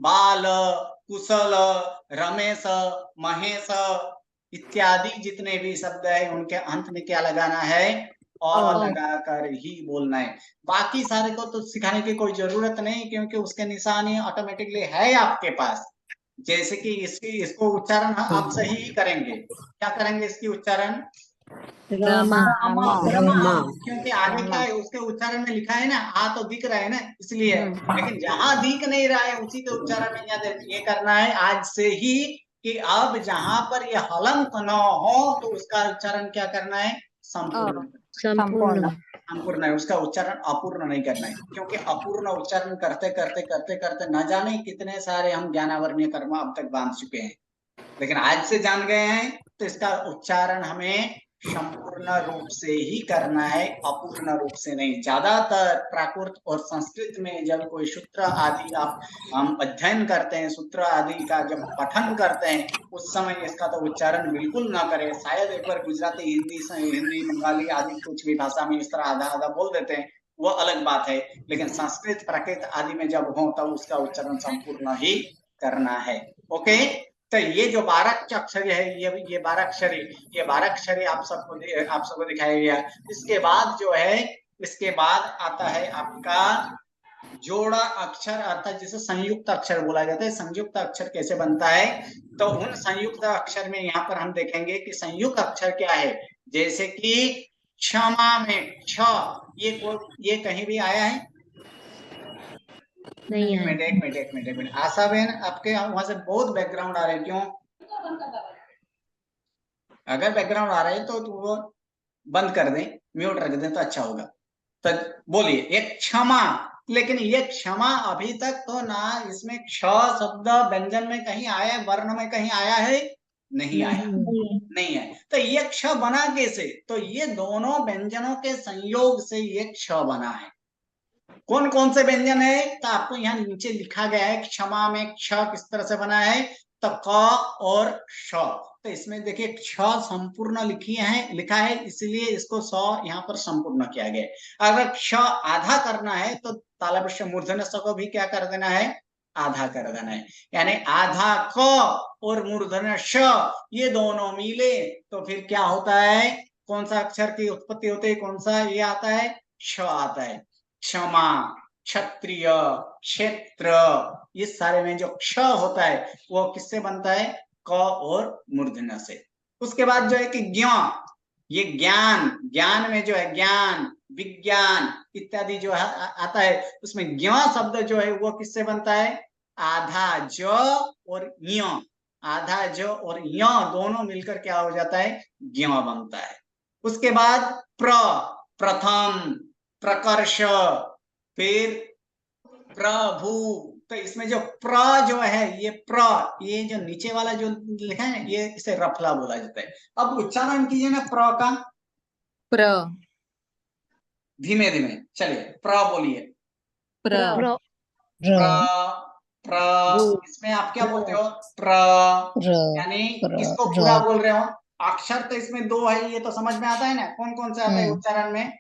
बाल, कुशल, रमेश, महेश इत्यादि जितने भी शब्द है उनके अंत में क्या लगाना है? और लगाकर ही बोलना है। बाकी सारे को तो सिखाने की कोई जरूरत नहीं, क्योंकि उसके निशानी ऑटोमेटिकली है आपके पास। जैसे कि इसको उच्चारण आप सही ही करेंगे। क्या करेंगे इसकी उच्चारण? क्योंकि आगे क्या है उसके उच्चारण में लिखा है ना, आ तो दिख रहा है ना इसलिए। लेकिन जहां दिख नहीं रहा है उसी के उच्चारण में ये करना है आज से ही कि अब जहां पर ये हलंत न हो तो उसका उच्चारण क्या करना है? संपूर्ण। संपूर्ण है, उसका उच्चारण अपूर्ण नहीं करना है। क्योंकि अपूर्ण उच्चारण करते करते करते करते न जाने कितने सारे हम ज्ञानावर्णीय कर्म अब तक बांध चुके हैं। लेकिन आज से जान गए हैं तो इसका उच्चारण हमें संपूर्ण रूप से ही करना है, अपूर्ण रूप से नहीं। ज्यादातर प्राकृत और संस्कृत में जब कोई सूत्र आदि हम अध्ययन करते हैं, सूत्र आदि का जब पठन करते हैं, उस समय इसका तो उच्चारण बिल्कुल ना करें। शायद एक बार गुजराती, हिंदी, बंगाली आदि कुछ भी भाषा में इस तरह आधा आधा बोल देते हैं, वो अलग बात है। लेकिन संस्कृत, प्राकृत आदि में जब हो तब उसका उच्चारण संपूर्ण ही करना है। ओके, तो ये जो 12 अक्षरी है, ये 12 अक्षरी आप सबको दिखाया गया। इसके बाद जो है, इसके बाद आता है आपका जोड़ा अक्षर अर्थात जिसे संयुक्त अक्षर बोला जाता है, संयुक्त अक्षर कैसे बनता है, तो उन संयुक्त अक्षर में यहाँ पर हम देखेंगे कि संयुक्त अक्षर क्या है। जैसे कि क्षमा में क्ष, ये कहीं भी आया है? नहीं एक मिनट, एक मिनट, एक मिनट, एक मिनट। आशा बहन, आपके वहां से बहुत बैकग्राउंड आ रहे हैं, क्यों? अगर बैकग्राउंड आ रहे हैं तो वो बंद कर दें, म्यूट रख दें तो अच्छा होगा। तो बोलिए, एक क्षमा, लेकिन ये क्षमा अभी तक तो ना इसमें क्ष शब्द व्यंजन में कहीं आया है, वर्ण में कहीं आया है? नहीं आया, नहीं है। तो ये क्ष बना कैसे? तो ये दोनों व्यंजनों के संयोग से ये क्ष बना है। कौन कौन से व्यंजन है? तो आपको यहाँ नीचे लिखा गया है, क्षमा में क्ष किस तरह से बना है, तो क और श। तो इसमें देखिए क्ष संपूर्ण लिखा है, इसलिए इसको स यहाँ पर संपूर्ण किया गया है। अगर क्ष आधा करना है तो तालव्य मूर्धन्य स को भी क्या कर देना है, आधा कर देना है। यानी आधा क और मूर्धन्य श ये दोनों मिले तो फिर क्या होता है, कौन सा अक्षर की उत्पत्ति होती है, कौन सा ये आता है, क्ष आता है। क्षमा, क्षत्रिय, क्षेत्र, ये सारे में जो क्ष होता है वो किससे बनता है, क और मूर्धन्य से। उसके बाद जो है कि ज्ञान, ये ज्ञान, ज्ञान में जो है ज्ञान, विज्ञान इत्यादि जो है आता है, उसमें ज्ञान शब्द जो है वो किससे बनता है, आधा ज और य, आधा ज और य दोनों मिलकर क्या हो जाता है, ज्ञ बनता है। उसके बाद प्रथम, प्रकर्ष, फिर प्रभु। तो इसमें जो जो है, ये जो नीचे वाला जो लिखा है ये इसे रफला बोला जाता है। अब उच्चारण कीजिए ना का प्र, धीमे धीमे चलिए, बोलिए, प्र इसमें आप क्या बोलते हो, यानी किसको पूरा बोल रहे हो? अक्षर तो इसमें दो है, ये तो समझ में आता है ना, कौन कौन से आता है उच्चारण में,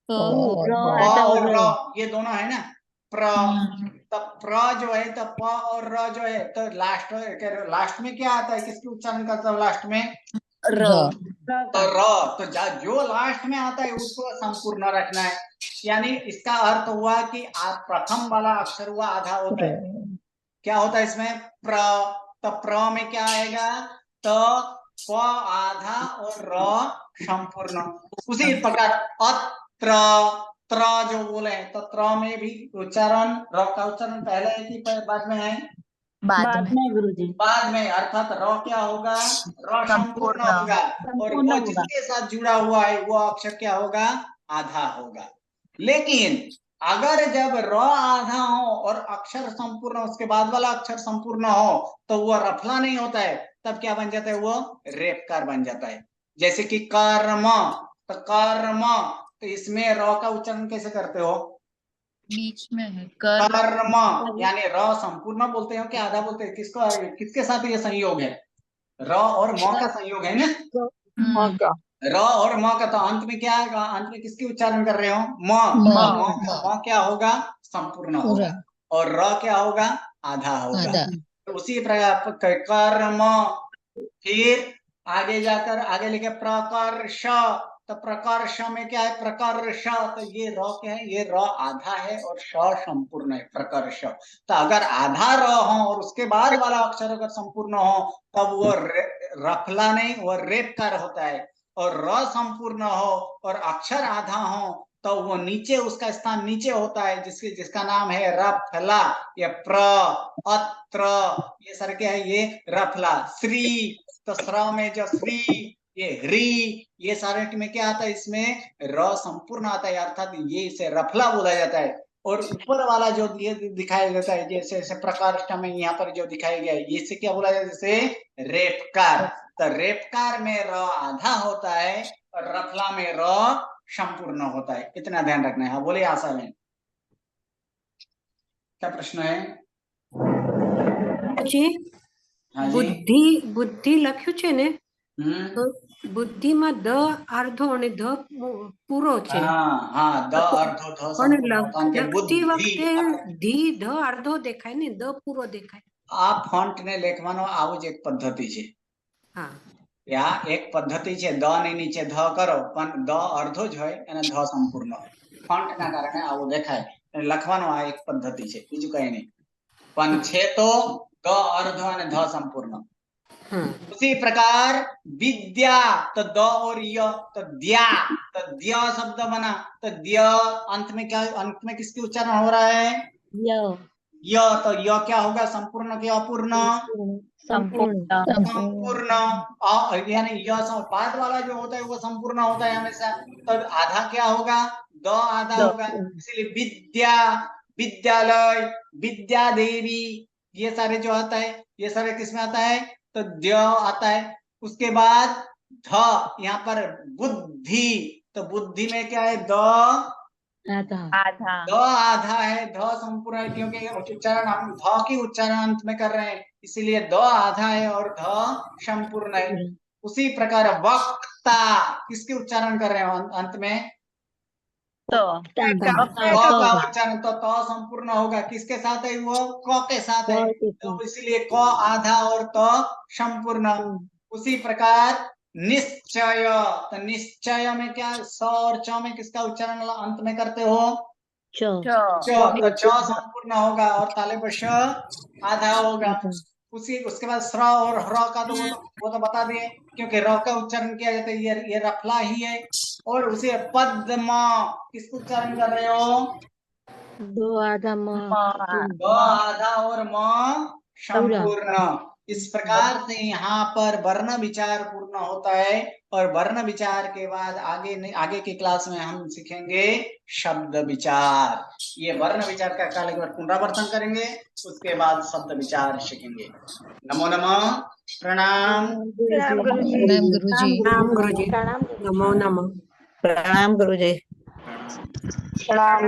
और र, ये दोनों है ना, तब जो है, तब प और र जो है, तो लास्ट में क्या आता है, किसकी उच्चारण करता है लास्ट में, तो जो लास्ट में आता है उसको संपूर्ण रखना है। यानी इसका अर्थ हुआ कि आप प्रथम वाला अक्षर हुआ आधा होता है, क्या होता है इसमें, तो प्र में क्या आएगा, तो प आधा और र संपूर्ण। उसी प्रकार अत्र, जो बोले तो त्र में भी उच्चारण, र का उच्चारण पहले है कि बाद में है, बाद में गुरुजी, बाद में, अर्थात र क्या होगा, र संपूर्ण होगा, और वो जिसके साथ जुड़ा हुआ है वो अक्षर क्या होगा, आधा होगा। लेकिन अगर जब र आधा हो और अक्षर संपूर्ण, उसके बाद वाला अक्षर संपूर्ण हो तो वो रफला नहीं होता है, तब क्या बन जाता है, वो रेफकार बन जाता है। जैसे कि कर्म, तो कर्म, तो इसमें र का उच्चारण कैसे करते हो, बीच में है कर्म, यानी र संपूर्ण बोलते हो कि आधा बोलते हैं, किसके साथ ये संयोग है, र और म का संयोग है ना, र और म का, तो अंत में क्या आएगा, अंत में किसकी उच्चारण कर रहे हो, म क्या होगा, संपूर्ण होगा, और र क्या होगा, आधा होगा। तो उसी प्रकार कर्म, फिर आगे जाकर आगे लिखे प्रकर्ष, तो प्रकर्ष में क्या है, प्रकर्ष, तो ये र क्या है, ये र आधा है और श संपूर्ण है, प्रकर्ष। तो अगर आधा र हो और उसके बाद वाला अक्षर अगर संपूर्ण हो तब वो रफला नहीं, वो रेफकार होता है, और र संपूर्ण हो और अक्षर आधा हो तो वो नीचे, उसका स्थान नीचे होता है, जिसका नाम है रफला, ये प्र, अत्र, ये सर क्या है, ये रफला। श्री, तो श्र में जो श्री, ये ह्री, ये सारे में क्या आता है, इसमें र संपूर्ण आता है, अर्थात ये इसे रफला बोला जाता है। और ऊपर वाला जो ये दिखाया जाता है, जैसे प्रकार में यहाँ पर जो दिखाया गया है, ये से क्या बोला जाता है, जैसे रेफकार। तो रेफकार में र आधा होता है और रफला में र संपूर्ण होता है, इतना ध्यान रखना है। हाँ बोले आशा में, क्या प्रश्न है? हाँ जी, बुद्धि लख्યું છે ને, બુદ્ધિમાં દ અર્ધો અને ધ પૂરો છે, हाँ, द अर्धो ध પણ संपूर्ण, લખતી વખતે ધી ધ અર્ધો દેખાય ને દ પૂરો દેખાય. આ ફોન્ટ ને લેખવાનો આવું જ એક પદ્ધતિ છે. હા, या एक पद्धति છે, द ને નીચે ધ કરો, પણ દ અર્ધો જ હોય અને ધ સંપૂર્ણ હોય, ફોન્ટ ના કારણે આવું દેખાય. લખવાનો આ એક પદ્ધતિ છે, બીજું કઈ નહીં. પણ છે તો ગ અર્ધ અને ધ સંપૂર્ણ. उसी प्रकार विद्या तो द और य तो द्या, तो द्य शब्द बना तो द्य अंत में क्या, अंत में किसकी उच्चारण हो रहा है? य. तो य क्या होगा, संपूर्ण क्या अपूर्ण? संपूर्ण. यानी य बाद वाला जो होता है वो संपूर्ण होता है हमेशा. तो आधा क्या होगा? द आधा होगा. इसलिए विद्या, विद्यालय, विद्या देवी, ये सारे जो आता है, ये सारे किसमें आता है? तो द्य आता है. उसके बाद ध, यहाँ पर बुद्धि, तो बुद्धि में क्या है? द आधा द आधा है, ध संपूर्ण है, क्योंकि उच्चारण हम ध की उच्चारण अंत में कर रहे हैं, इसीलिए द आधा है और ध संपूर्ण है. उसी प्रकार वक्ता किसके उच्चारण कर रहे हैं अंत में? तो का उच्चारण तो त संपूर्ण होगा. किसके साथ है वो? क के साथ है, तो इसीलिए क आधा और त संपूर्ण. उसी प्रकार निश्चय, तो निश्चय में क्या, स और च में किसका उच्चारण अंत में करते हो? च. तो च संपूर्ण होगा और ताले पर श आधा होगा. उसके बाद स्र और ह्र का तो वो तो बता दिए, क्योंकि र का उच्चारण किया जाता है, ये रफला ही है. और उसे पद्म किसको उच्चारण कर रहे हो? दो आधा द आधा और म संपूर्ण. इस प्रकार से यहाँ पर वर्ण विचार पूर्ण होता है. और वर्ण विचार के बाद आगे के क्लास में हम सीखेंगे शब्द विचार. ये वर्ण विचार का काल एक बार पुनरावर्तन करेंगे, उसके बाद शब्द विचार सीखेंगे. नमो नमः. प्रणाम. प्रणाम गुरुजी. प्रणाम गुरुजी. प्रणाम गुरुजी. प्रणाम. नमो नमः. प्रणाम गुरुजी. प्रणाम.